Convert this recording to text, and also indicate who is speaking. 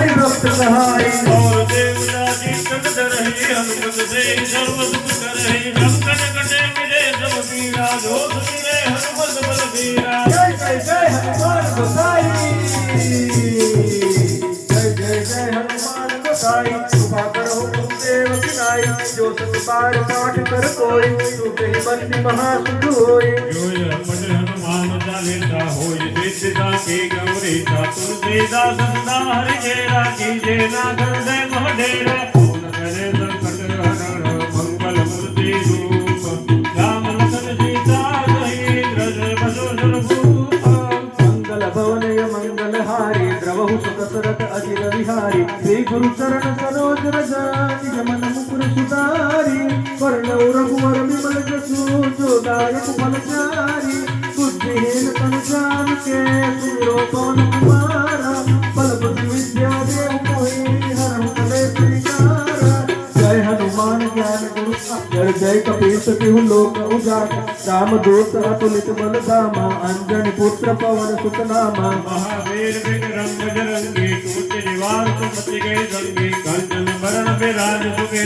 Speaker 1: हरि भक्त सहाय।
Speaker 2: और देवता जी कट रही हनुमत से सर्व सुख करहि संकट कटे मिले सब पीरा जो मिले हनुमत बल बीरा।
Speaker 1: जय जय जय हनुमान गोसाई। जय जय जय हनुमान गोसाई। कृपा करो गुरुदेव की नाई। जो सत बार पाठ कर कोई टूटे ही बंदी महासुख होय।
Speaker 2: जो पढ़ हनुमान चालीसा होय सिद्धिदा की गौरीता तुलसीदास सदा हरि चेरा कीजे ना हृदय मोह डेरा। पूर्ण करे संकट हरण मंगल मूर्ति रूप राम लखन सीता सही द्रज बसु सुरभूप।
Speaker 1: मंगल भवनय मंगल हारी द्रवहु सुखसरत अजिर विहारी। श्री गुरु चरण सरोज रज निज मन मुकुर सुधारी। वर्ण रघुवर विमल जसु जो दायक फलचारी। बुद्धिहीन तनु जान के सुमिरो पवन कुमारा। बल बुद्धि विद्या देहु मोहि हरहु कलेश विकारा। जय हनुमान ज्ञान गुरु सागर जय कपीस तिहु लोक उजागर। राम दूत अतुलित बल धामा अंजनी पुत्र पवन सुत नामा।
Speaker 2: महावीर विक्रम बजरंगी टूट निवार सुमति गए संगी कंचन बरण विराज सुगे।